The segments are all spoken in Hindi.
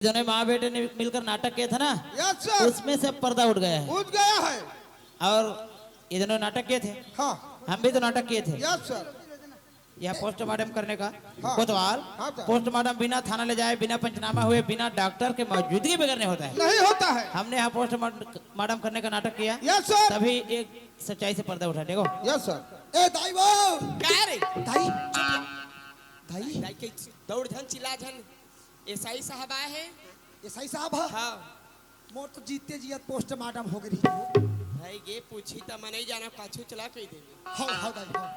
दोनों माँ बेटे ने मिलकर नाटक किया था ना। Yes sir. उसमें से पर्दा उठ गया है। उठ गया है। और ये दोनों नाटक किए थे। हाँ हम भी तो नाटक किए थे। Yes sir. यह पोस्टमार्टम करने का हाँ। कोतवाल हाँ सर। पोस्टमार्टम बिना थाना ले जाए, बिना पंचनामा हुए, बिना डॉक्टर के मौजूदगी में करने होता है। नहीं होता है। हमने यहाँ पोस्टमार्टम करने का नाटक किया। Yes sir. तभी एक सच्चाई से पर्दा उठा। देखो यस सर। ए दाई वो क्या रे दाई दाई दाई के दौड़ धन चिल्ला धन एसआई साहब आए हैं। ये सही साहब है। हाँ मोर तो जीते जियत पोस्टमार्टम हो गई। भाई ये पूछी तो मैं नहीं जाना पाछू चला के देंगे। हाँ हाँ दाई हाँ।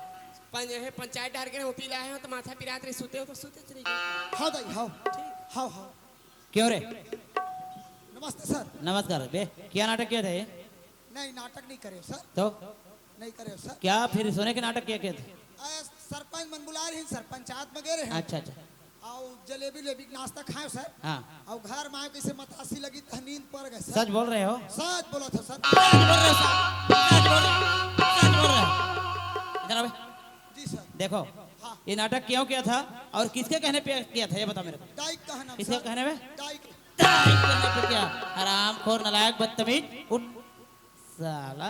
पंचायत डार के होती लाए हो तो माथा पिरात रे सुते हो तो सुते चली गई। हाँ दाई हाँ हाँ हाँ। क्यों रे? नमस्ते सर। नमस्कार बे। क्या नाटक किए थे? नहीं नाटक नहीं करे सर। तो नहीं करे सर। क्या फिर सोने के नाटक किए थे? सरपंच मन बुला रहे हैं सर। पंचायत में गए रहे हैं। अच्छा अच्छा। और जलेबी लेबी नाश्ता खाए सर। हाँ और घर में आए कैसे मतासी लगी तो नींद पड़ गए सर। सच बोल रहे हो? सच बोला था सर। सच बोल रहे हो साहब? सच बोल रहे हो? सच बोल रहे हो? इधर आओ बे। जी सर। देखो हाँ। ये नाटक क्यों किया था और किसके कहने पे किया था ये बता मेरे को। डाइक कहना किसके कहने में? डाइक। तारीफ करने पे क्या? हरामखोर नालायक बदतमीज उठ साला।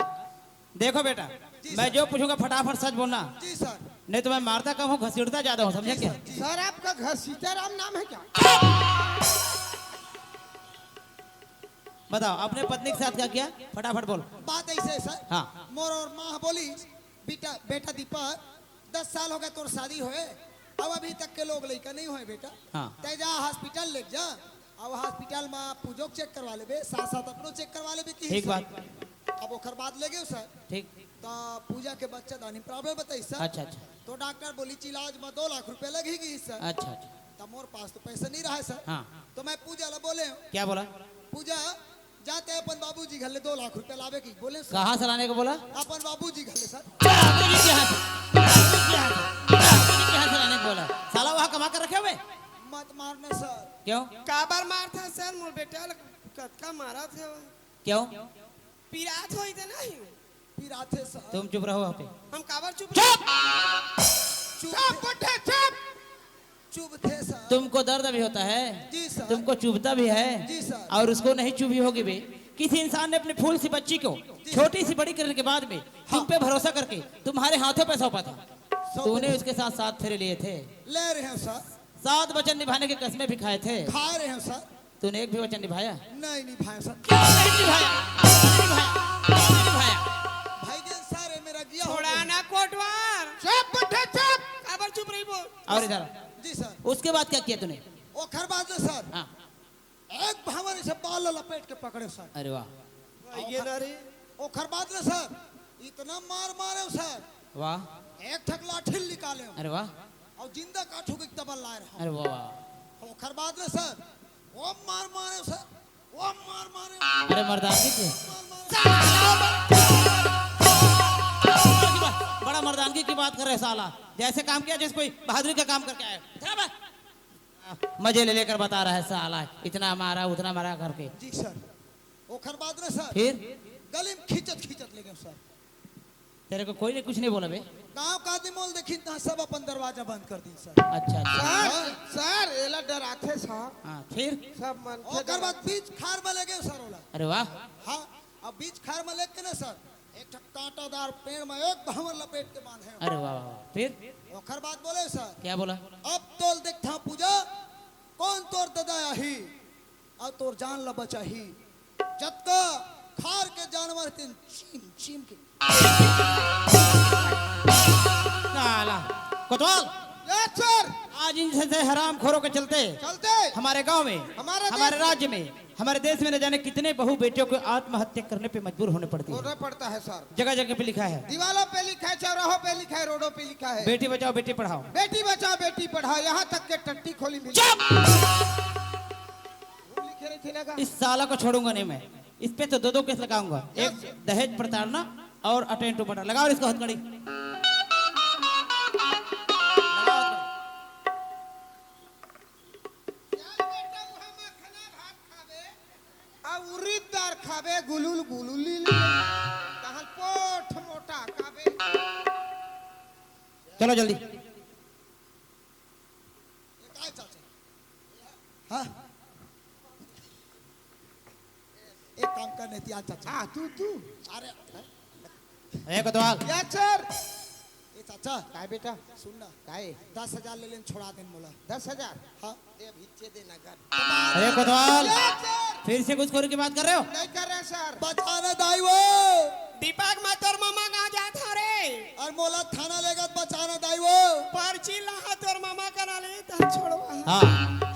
देखो बेटा मैं जो पूछूंगा फटाफट सच बोलना, जी सर। नहीं तो मैं मारता कम हूँ घसीटता ज्यादा हूँ, समझे क्या? सर आपका घर सीताराम नाम है क्या? बताओ अपने पत्नी के साथ क्या किया? फटाफट बोल। बात ऐसे है सर। हाँ। मोर और माँ बोली बेटा दीपक 10 साल हो गए तोर शादी होए, अब अभी तक के लोग लड़का नहीं हुए बेटा। हाँ। ते जा हॉस्पिटल ले जा। अब हॉस्पिटल में पूजो चेक करवा लेबे, साथ साथ अपनो चेक करवा लेबे की। ठीक बात। अब ओकर बाद ले गए सर। ठीक। तो पूजा के बच्चा दानी प्रॉब्लम बताई सर। अच्छा अच्छा तो डॉक्टर बोली इलाज में 2 लाख रुपए लगेगी सर। अच्छा अच्छा। तब मोर पास तो पैसा नहीं रहा है सर। हाँ तो मैं पूजा ला बोले क्या बोला? पूजा जाते हैं अपन बाबूजी घर ले 2 लाख रुपए लावे की बोले सर। कहाँ से लाने को बोला? अपन बाबूजी घर ले सर। बाबूजी के यहाँ से। बाबूजी के यहाँ से। बाबूजी के यहाँ से लाने को बोला। साला वहाँ कमा कर रखे हुए? मत मारना सर। क्यों? काबर मार था सर मोर बेटा कतका मारा थे क्यों? पिरात होई थे नहीं। फिर आते सर। तुम चुप रहो वहाँ पे। हम काबर चुप चुप थे सर। तुमको दर्द भी होता है, जी सर। तुमको चुभता भी है जी सर। और उसको नहीं चुभी होगी भी। किसी इंसान ने अपनी फूल सी बच्ची को छोटी सी बड़ी करने के बाद में तुम पे भरोसा करके तुम्हारे हाथों पे सौंपा था। तूने उसके साथ 7 फेरे लिए थे, ले रहे हैं सर। 7 वचन निभाने के कसमें भी खाए थे। खा रहे हैं सर। तूने एक भी वचन निभाया? नहीं निभाए सर। क्यों नहीं निभाया? क्यों नहीं निभाया? क्यों नहीं निभाया? भाई जान सारे मेरा गिया हो छोड़ा गया। ना कोटवार चुप बैठे चुप। काबर चुप रही बोल। और इधर जी सर। उसके बाद क्या किया तूने? ओखर बाद में सर हाँ। एक भावर से बाल लपेट के पकड़े सर। अरे वाह ये ना रे ओखर बाद में सर इतना मार मारे सर। वाह। एक ठक लाठी निकाले अरे वाह। और जिंदा काठू के तबल लाए रहा। अरे वाह। ओखर बाद में सर वो मार मारे सर। वो मार मारे। अरे मर्दानगी थी। बड़ा मर्दानगी की बात कर रहे साला, जैसे काम किया जैसे कोई बहादुरी का काम करके आया। मजे ले लेकर बता रहा है साला, इतना मारा उतना मारा करके। जी सर। ओखर बाद में सर फिर गली में खींचत ले गए सर। तेरे को कोई ने कुछ नहीं बोला बे? गांव का आदमी मोल देखी तो सब अपन दरवाजा बंद कर दी सर। अच्छा अच्छा। सर एला डराथे सा हाँ फिर? सब मन ओकर बाद बीच खार में ले गए सर ओला। अरे वाह। हाँ अब बीच खार में लेके ना सर एक ठक कांटादार पेड़ में एक भंवर लपेट के बांधे। अरे वाह वाह। फिर? ओखर बाद बोले सर क्या बोला? अब तोल देखता पूजा कौन तोर ददाया ही और तोर जान ला बचाही। जतका खार के जानवर तीन चीम चीम के। साला कोतवाल यस सर। आज इन जैसे हराम खोरों के चलते चलते हमारे गांव में, हमारे राज्य में, हमारे देश में न जाने कितने बहु बेटियों को आत्महत्या करने पे मजबूर होने पड़ती है। होना पड़ता है सर। जगह जगह पे लिखा है दीवारों पे लिखा है, चौराहों पे लिखा है, रोडों पे लिखा है, बेटी बचाओ बेटी पढ़ाओ। बेटी बचाओ बेटी पढ़ाओ, यहाँ तक के टट्टी खोली मिली। लिखे नहीं थे ना का? इस साला को छोड़ूंगा नहीं मैं। इस पे तो 2 केस लगाऊंगा, एक दहेज प्रताड़ना और अटेंड टू मर्डर। लगाओ इसको हथकड़ी। उरीदार खावे गुलुल गुलुली तहल पोठ मोटा खावे। चलो जल्दी। हाँ काम करने दिया चाचा। हाँ तू अरे ए कोतवाल, यस सर। ए चाचा काय बेटा सुन ना, काय 10,000 ले लेन छोड़ा देन मोला। 10,000 हाँ दे भिच्चे दे नगर। अरे कोतवाल, यस सर। फिर से कुछ खोरी की बात कर रहे हो? नहीं कर रहे सर। बचाना दाई वो दीपक मैं तोर मामा कहाँ जात हरे और मोला थाना लेगा बचाना दाई वो। पर्ची लहा तोर मामा करा ले तो छोड़वा हाँ,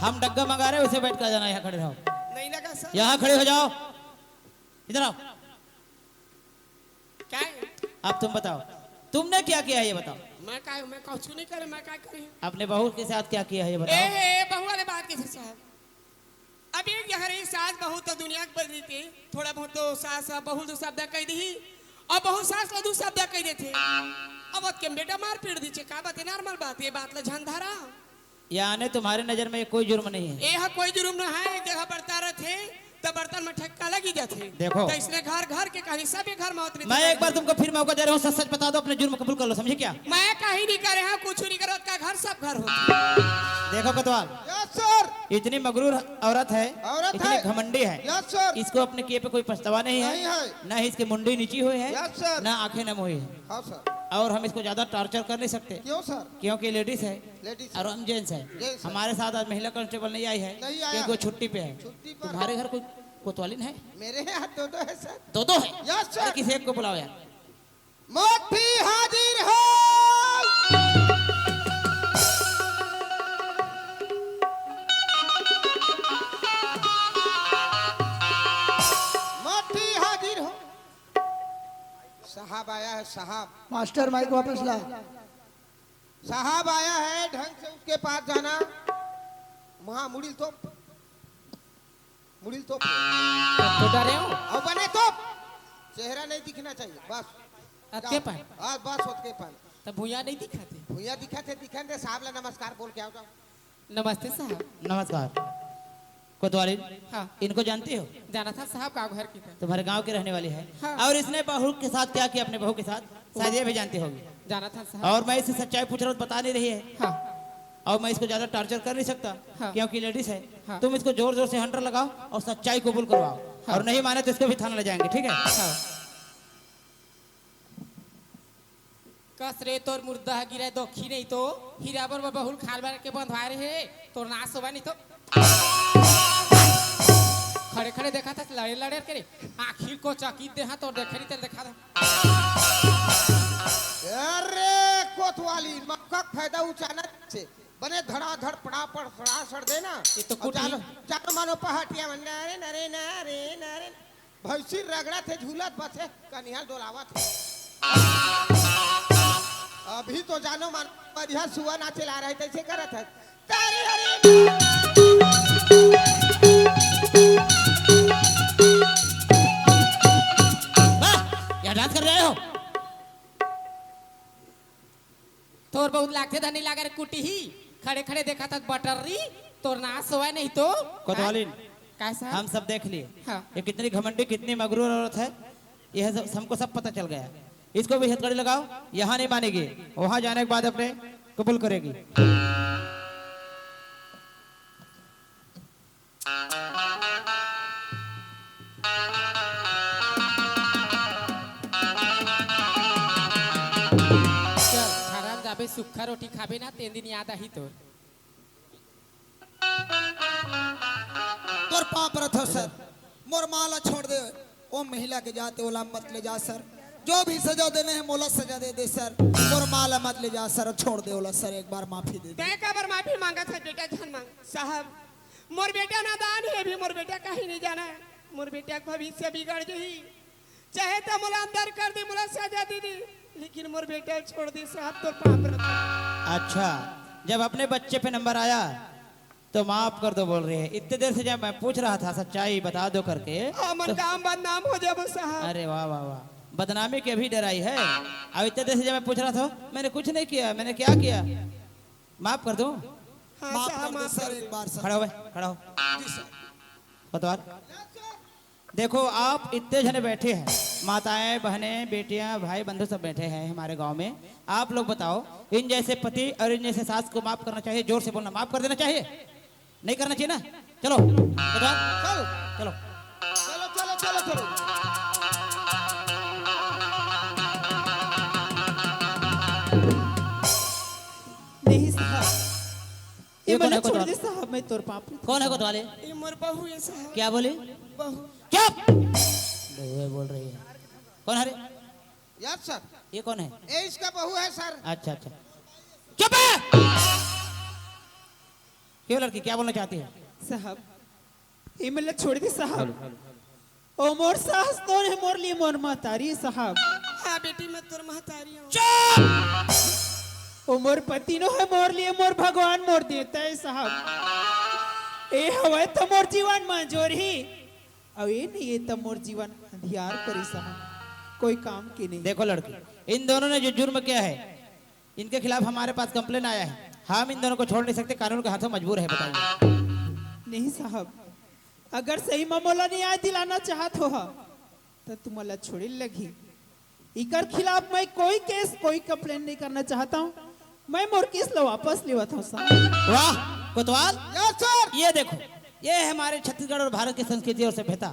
हम डग्गा मंगा रहे हैं, उसे बैठ कर जाना, यहाँ खड़े रहो। नहीं लगा सर यहाँ खड़े हो जाओ, इधर आओ। क्या है? अब तुम बताओ, तुमने क्या किया है ये बताओ। मैं कुछ नहीं करे मैं क्या करी अपने बहू के साथ क्या किया है ये बताओ। ए बहू वाले बात कैसे साहब अभी यह सास बहू तो दुनिया के बदली थी थोड़ा बहुत तो सास बहू दो शब्द कह दी और बहू सास लो दो शब्द कह देते अब के बेटा मार पीट दी का बात है नॉर्मल बात ये बात ला झंधारा यानी तुम्हारे नजर में कोई जुर्म नहीं है। यह कोई जुर्म न है एक जगह बर्ता रहे तो बर्तन में ठक्का लगी जाते देखो। तो इसने घर घर के कहानी सभी घर में उतरी मैं एक बार तुमको फिर मौका दे रहा हूँ, सच सच बता दो, अपने जुर्म कबूल कर लो, समझे क्या? मैं कहीं नहीं करे हाँ कुछ नहीं करो का घर सब घर होता देखो कोतवाल, यस सर। इतनी मगरूर औरत है, औरत इतनी है। घमंडी है, यस सर। इसको अपने किए पे कोई पछतावा नहीं नहीं है, है। न ही इसकी मुंडी नीची हुई है, यस सर। न आंखें नम हुई है, हाँ सर। और हम इसको ज्यादा टॉर्चर कर नहीं सकते क्यों सर? क्योंकि लेडीज है लेडीज और हम जेंट्स है। Gents है। हमारे साथ आज महिला कांस्टेबल नहीं आई है नहीं आया क्योंकि वो है। छुट्टी पे है। छुट्टी पर। तुम्हारे घर कोई कोतवालिन है? मेरे यहाँ दो है सर। दो है। Yes sir. अरे किसी एक को बुलाओ यार। मोठी हाजिर हो। मोठी हाजिर हो। साहब आया है साहब। मास्टर माइक वापस ला। साहब आया है ढंग से उसके पास जाना। वहां मुड़िल तो तो डरे हो? और बने तो चेहरा नहीं दिखना चाहिए बस। अक्के पाए आज बस उसके पास तब भूया नहीं दिखाते। भैया दिखाते साहब ला नमस्कार बोल के आओ जाओ। नमस्ते साहब नमस्कार। कोतवालिन, हाँ इनको जानती हो? जाना था साहब का घर की था तुम्हारे गांव की रहने वाली है। हाँ। और इसने बहू के साथ क्या किया, अपने बहू के साथ, शायद ये भी जानती होगी। जाना था साहब और मैं इससे सच्चाई पूछ रहा हूँ, बता नहीं रही है। हाँ और मैं इसको ज्यादा टॉर्चर कर नहीं सकता हाँ। क्योंकि लेडीज है। हाँ। तुम इसको जोर जोर से हंटर लगाओ और सच्चाई कबूल करवाओ, हाँ। और नहीं माने तो इसको भी थाना ले जाएंगे, ठीक है? हाँ कस रे तोर मुर्दा गिरा दोखी नहीं तो हीराबर में बहुल खाल बार के बंधवा रहे तोर नाश होगा नहीं तो खड़े खड़े देखा था लड़े लड़े करे आखिर को चकी दे तो देखे नहीं देखा था अरे कोतवाली मक्का फायदा उचाना से बने धड़ा धड़ पड़ा पड़ सड़ा सड़ देना। ये तो और कुछ जानो नहीं। जानो मानो पहाटिया मन नरे नरे नरे नरे भैंसी रगड़ा थे झूलत बसे कनिहाल डोलावा थे। अभी तो जानो मानो बढ़िया सुआ नाचे ला रहे थे करत है तारी हरी। वाह, क्या डांस कर रहे हो? तोर बहुत लागते धनी लागे रे कुटी ही खड़े खड़े देखा था बटरी तोर नाश होगा नहीं तो कोतवालिन, कैसा हम सब देख लिए हाँ। ये कितनी घमंडी कितनी मगरूर औरत है, यह सब हमको सब पता चल गया। इसको भी हथकड़ी लगाओ, यहाँ नहीं मानेगी, वहां जाने के बाद अपने कबूल करेगी। चल हराम जाबे सूखा रोटी खाबे ना तेन दिन याद आही तोर तोर पाप रथ सर, मोर माला छोड़ दे। ओ महिला के जाते ओला मत ले जा सर, जो भी सजा देने है मोला सजा दे दे सर। मोर माला मत ले जा सर, छोड़ दे ओला सर, एक बार माफी दे दे। तय का बार माफी मांगा था बेटा धन मांग साहब मोर बेटा नादान है भी मोर बेटा कहीं नहीं जाना है मोर बेटा का भविष्य बिगड़ गई चाहे तो मोला अंदर कर दे मोला सजा दे दे लेकिन मोर बेटा छोड़ दे साहब तो पाप रखा अच्छा, जब अपने बच्चे पे नंबर आया तो माफ कर दो बोल रहे हैं। इतने देर से जब मैं पूछ रहा था सच्चाई बता दो करके मन काम बदनाम हो जाबो साहब अरे वाह वाह वाह, बदनामी के भी डराई है। अब इतने देर से जब मैं पूछ रहा था, मैंने कुछ नहीं किया, मैंने क्या किया? माफ कर दो। हाँ माफ साहब कर दे माफ सर, कर एक बार सर। खड़ा हो, खड़ा हो। जी सर। कोतवाल, देखो आप इतने जने बैठे हैं, माताएं बहनें बेटियां भाई बंधु सब बैठे हैं हमारे गांव में। आप लोग बताओ, इन जैसे पति और इन जैसे सास को माफ करना चाहिए? जोर से बोलना, माफ कर देना चाहिए? नहीं करना चाहिए ना? चलो कोतवाल, चल चलो चलो चलो चलो चलो दे साहब मैं तोर पाप कौन है कोतवाले? ये मोर बहू है साहब। क्या बोली? बहू। चुप। बहुए बोल रही है। कौन है रे? यस सर, ये कौन है? ये इसका बहू है सर। अच्छा अच्छा, चुप है। क्यों लड़की क्या बोलना चाहती है? साहब ये मतलब छोड़ दे साहब। ओ मोर सास तो है मोर लिए मोर महतारी साहब। हाँ बेटी मैं तोर महतारी हूँ। चुप। ओ मोर पति नो है मोर लिए मोर भगवान मोर देता है साहब। ए हवे तो मोर जीवन मंजूर ही अब ये नहीं ये तो मोर जीवन अंधियार करी साहब, कोई काम की नहीं। देखो लड़की, इन दोनों ने जो जुर्म किया है इनके खिलाफ हमारे पास कंप्लेन आया है। हम इन दोनों को छोड़ नहीं सकते, कानून के हाथों मजबूर है। बताइए। नहीं साहब, अगर सही मामला न्याय दिलाना चाहत हो तो तुम मला छोड़ी लगी। इकर खिलाफ मैं कोई केस कोई कंप्लेन नहीं करना चाहता हूँ। मैं मोर केस लो वापस लेवत हूँ साहब। वाह कोतवाल, यस सर। ये देखो, ये है हमारे छत्तीसगढ़ और भारत की संस्कृति और सभ्यता।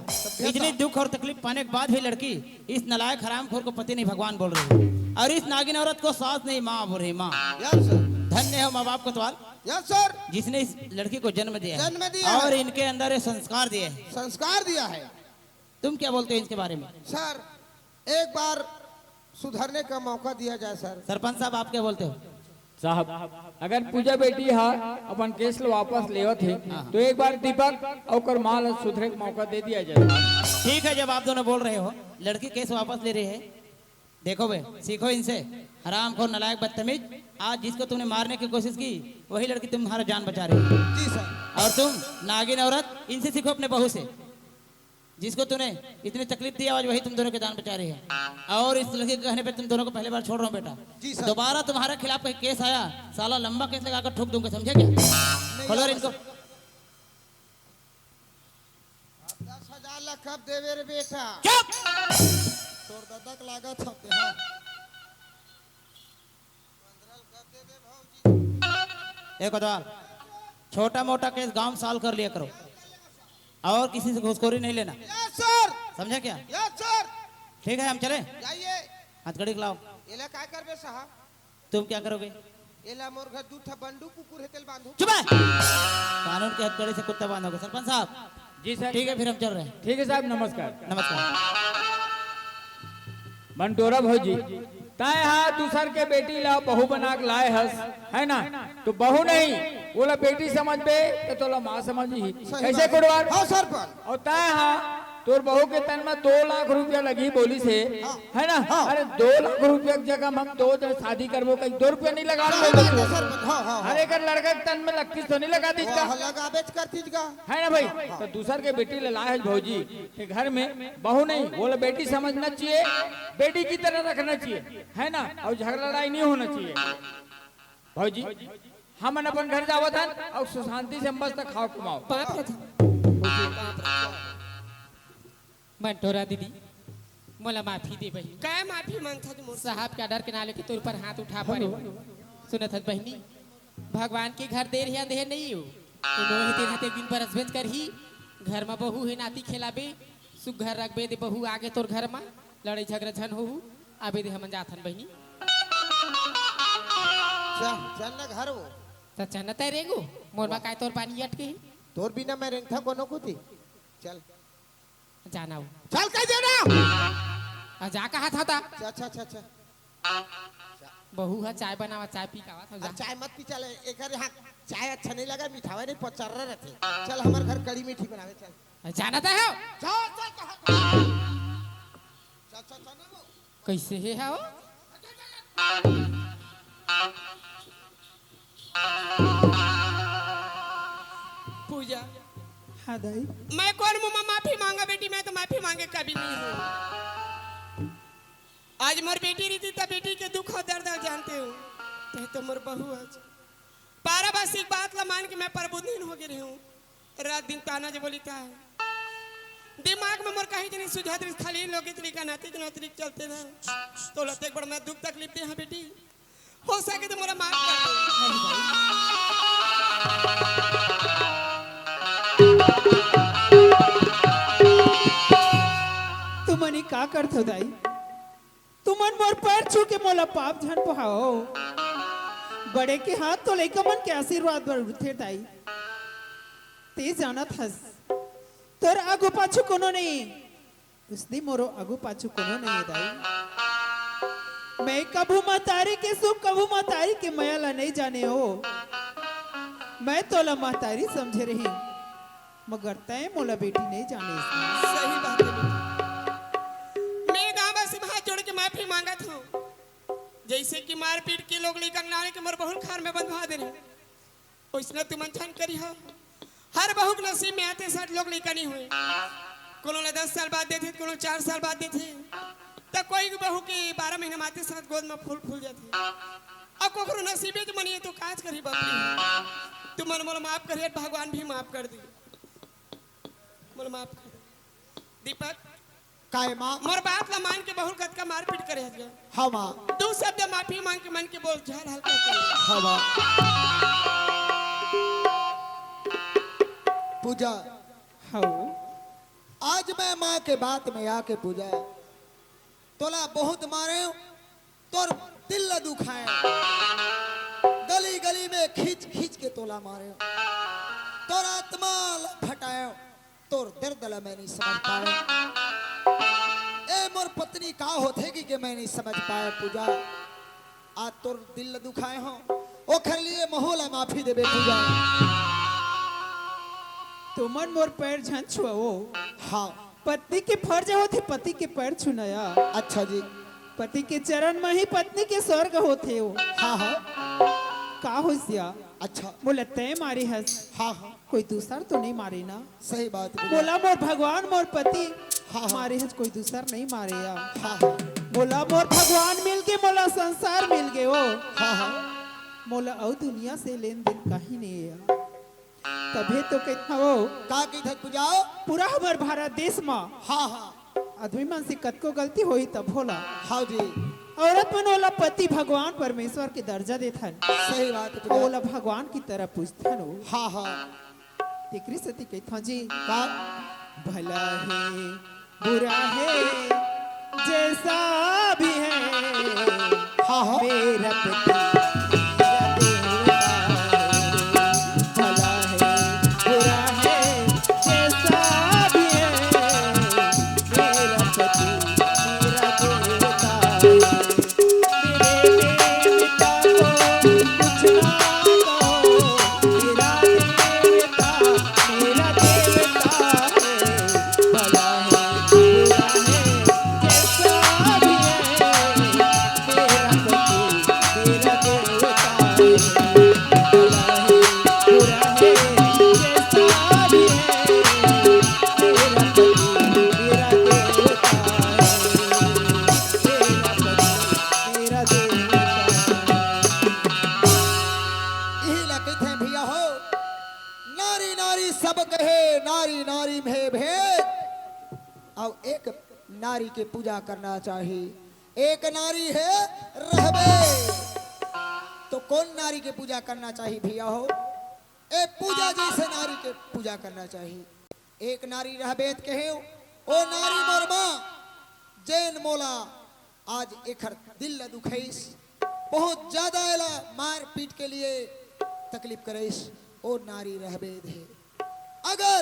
इतनी दुख और तकलीफ पाने के बाद भी लड़की इस नलायक हरामखोर को पति नहीं भगवान बोल रही है, और इस नागिन औरत को सास नहीं माँ बोल रही। माँ, यस सर। धन्य हो माँ बाप कोतवाल, यस सर। जिसने इस लड़की को जन्म दिया है जन्म दिया है। और इनके अंदर ये संस्कार दिए हैं। संस्कार दिया है। तुम क्या बोलते हो इनके बारे में? सर एक बार सुधरने का मौका दिया जाए सर। सरपंच साहब आप क्या बोलते हो? साहब अगर पूजा बेटी हा अपन केस लो वापस लेवत है तो एक बार दीपक और माल सुधरे का मौका दे दिया जाए। ठीक है, जब आप दोनों बोल रहे हो, लड़की केस वापस ले रही है। देखो बे, सीखो इनसे। हरामखोर नलायक बदतमीज, आज जिसको तुमने मारने की कोशिश की वही लड़की तुम्हारा जान बचा रही है। जी सर। और तुम नागिन औरत, इनसे सीखो अपने बहू से। जिसको तूने इतनी तकलीफ दी आज वही तुम दोनों की जान बचा रही है। और इस लड़के के कहने पे तुम दोनों को पहली बार छोड़ रहा हूँ बेटा। जी सर। दोबारा तुम्हारे खिलाफ कोई केस आया, साला लंबा केस लगाकर ठोक दूंगा, समझे क्या? खोलो इनको। 10,000 लाख कब देवे रे बेटा? चुप। तोर दादा के लागत होते हैं। देखो तो छोटा मोटा केस गांव साल कर लिया करो, और किसी से घूसखोरी नहीं लेना, यस सर। समझे क्या? Yes sir. ठीक है, हम चले। जाइए। हथकड़ी खिलाओ। एला काय करबे साहब? तुम क्या करोगे? एला मोर घर दूठा बंदूक कुकुर हेतल बांधू। चुप है। कानून के हथकड़ी से कुत्ता बांधोगे। सरपंच साहब जी सर। ठीक है, फिर हम चल रहे हैं। ठीक है साहब, नमस्कार। नमस्कार। बंटोरा भौजी ताए हाँ दूसर के बेटी ला बहू बना के लाए हस, है ना? तो बहू नहीं बोला बेटी समझ बे तो तोला माँ समझ ही कैसे कुड़वार। हाँ सर पर। और ताए हाँ तोर बहू के तन में 2 लाख रुपया लगी बोली से, है ना? अरे 2 लाख रुपया की जगह हम 2 जन शादी करबो कहीं 2 रुपया नहीं लगा सर पर। हाँ हाँ। अरे कर लड़का के तन में लगती तो नहीं लगा दी इसका, लगाबे करती का। है ना भाई? तो दूसर के बेटी ले लाए भौजी के घर में बहू नहीं बोले बेटी समझना चाहिए, बेटी की तरह रखना चाहिए, है ना? और झगड़ा लड़ाई नहीं होना चाहिए। भौजी हम अपन घर जावत हन और सुशांति से मस्त खाओ कमाओ। बाप रे मंटोरा दीदी मोला माफी दे बहनी। काय माफी मांगता तुम साहब के डर के नाले के तौर पर हाथ उठा पड़े। सुनत हत बहनी, भगवान के घर देर है अंधेर नहीं हो। इन्होंने तेरे हाथ एक दिन पर असबेज कर ही घर में बहू है नाती खिलाबे सुख घर रखबे दे बहू आगे तोर घर में लड़ाई झगड़ा झन हो आबे दे हम जाथन बहनी। चल ना घर वो। तो चन्नत है रेगो मोर में काय तोर पानी अटके तोर बिना मैं रेंगथा कोनो को थी। चल जाना हो। चल कह देना। जा कहा था ता? अच्छा अच्छा अच्छा। बहू है चाय बनावा, चाय पी कावा था। अब चाय मत पी। चल एक यहाँ चाय अच्छा नहीं लगा, मिठावा नहीं पचर रहा रहते। चल हमारे घर कड़ी मीठी बनावे। चल जाना था है चल चल कहा। चल चल चल ना वो। कैसे है वो? पूजा हाँ दाई। मैं कौन मुँह में माफी मांगा बेटी? मैं तो माफी मांगे कभी नहीं हूँ। आज मोर बेटी रीति तो बेटी के दुख और दर्द जानते हो। तो मोर बहू आज पारा बस एक बात ला मान के मैं प्रबुद्धिन हो गई हूँ। रात दिन ताना जो बोली था दिमाग में मोर कहीं नहीं सुझा दे, खाली लोग तरीका नाती के नौतरी चलते रहे। तो लते एक बड़ा मैं दुख तकलीफ दे। हाँ बेटी हो सके तो मोरा माफ कर तू मनी का करत हो दाई? तुमन मोर पैर छू के मोला पाप झन पहाओ। बड़े के हाथ तो लेकर मन के आशीर्वाद बर उठे दाई। ते जानत हस तोर आगू पाछू कोनो नहीं उसदी मोरो आगू पाछू कोनो नहीं है दाई मैं कभू मतारी के सुख कभू मतारी के मयाला नहीं जाने हो मैं तोला महतारी समझे रही मगर तय मोला बेटी नहीं जाने इसमें। सही बात है बेटी। मैं गाँव से हाथ जोड़ के माफी मांगत हूँ जैसे कि मारपीट के लोग लेकर नाले के मोर बहुल खार में बंधवा दे रहे वैसने तुम अनजान करी हो हर बहू के नसीब में आते 60 लोग लेकर नहीं हुए कोनो ने 10 साल बाद देते कोनो 4 साल बाद देते तो कोई बहू के 12 महीने में आते साथ गोद में फूल फूल जाते अब कोकरो नसीबे जो मनिए तो काज करी बापरी तुम मन मोल माफ करिए भगवान भी माफ कर दी मोल माफ कर दीपक काय माँ मोर बात ला मान के बहुल कद का मारपीट करे हज हाँ माँ दो शब्द माफी मांग के मन के बोल झाल हल्का कर हाँ माँ पूजा हाँ आज मैं माँ के बात में आके पूजा तोला बहुत मारे तोर दिल ल दुखाए गली गली में खींच खींच के तोला मारे तोर आत्मा फटाए तोर दर्द ला मैं नहीं समझ पाए ए मोर पत्नी का होथेगी कि मैं नहीं समझ पाए पूजा आज तोर दिल ल दुखाए हो ओखर लिए महोला माफी देबे पूजा तुमन मोर पैर झन छुआओ हाँ पत्नी के फर्ज होते पति के पैर छुनाया अच्छा जी पति के चरण में ही पत्नी के स्वर्ग होते हो हाँ हाँ का होसिया अच्छा बोला तय मारी हस हाँ हाँ कोई दूसर तो नहीं मारे ना सही बात है बोला मोर भगवान मोर पति हाँ। मारे हस कोई दूसर नहीं मारे या हाँ हाँ बोला मोर भगवान मिल के मोला संसार मिल गए हो हाँ हाँ मोला और दुनिया से लेन देन कहीं नहीं है तभी तो कहता हो का की थक बुझाओ पूरा हमार भारत देश में हाँ हाँ आदमी मन से कतको गलती होई तब होला हाँ जी औरत मन ओला पति भगवान परमेश्वर के दर्जा देथन सही बात है और बुझाओ। ओला भगवान की तरह पूछथन हो हाँ हाँ तेकरी सती कहता जी का भला है बुरा है जैसा भी है हाँ हाँ मेरा पति मेरा देवता है। भला है बुरा है जैसा भी है मेरा पति मेरा देवता है। मेरे देवता को कुछ ना कहो मेरा देवता मेरा देवता है। भला है बुरा है जैसा भी है मेरा पति मेरा देवता है। भला है बुरा है जैसा भी है मेरा पति मेरा देवता है। मेरा पति मेरा देवता है। यही लगे थे भैया हो नारी नारी सब कहे नारी नारी में भेद अब एक नारी के पूजा करना चाहिए एक नारी है रहबे तो कौन नारी के पूजा करना चाहिए भैया हो ए पूजा जैसे नारी के पूजा करना चाहिए एक नारी रहबेत कहे ओ नारी मोर माँ जैन मोला आज एकर दिल ल दुखैस बहुत ज्यादा एला मार पीट के लिए तकलीफ करेस ओ नारी रहबेद है अगर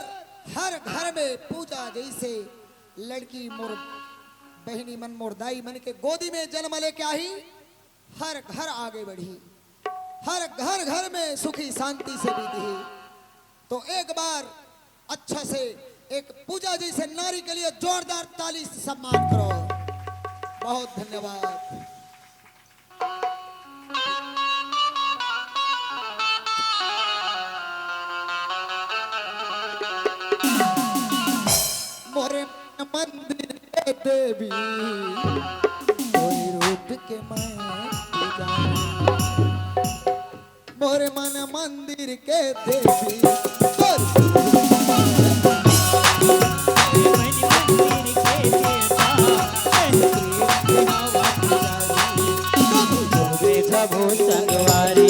हर घर में पूजा जैसे लड़की मोर बहनी मन मोर दाई मन के गोदी में जन्म लेके आई हर घर आगे बढ़ी हर घर घर में सुखी शांति से बीती तो एक बार अच्छा से एक पूजा जैसे नारी के लिए जोरदार ताली से सम्मान करो बहुत धन्यवाद मोरे मंदिर के देवी मोरे रूप के मैं पूजा मोरे मन मंदिर के देवी पुजारी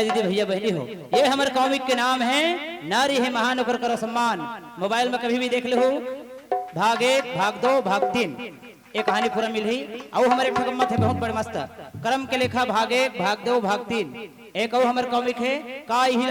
भाई दीदी भैया बहनी हो, ये हमारे कॉमिक के नाम है नारी है महान ओकर करो सम्मान। मोबाइल में कभी भी देख लो भाग 1 भाग 2 भाग 3 ये कहानी पूरा मिल ही। और हमारे ठगम्मत है बहुत बड़े मस्त क्रम के लेखा भाग 1 भाग 2 भाग 3। एक और हमारे कॉमिक है का ही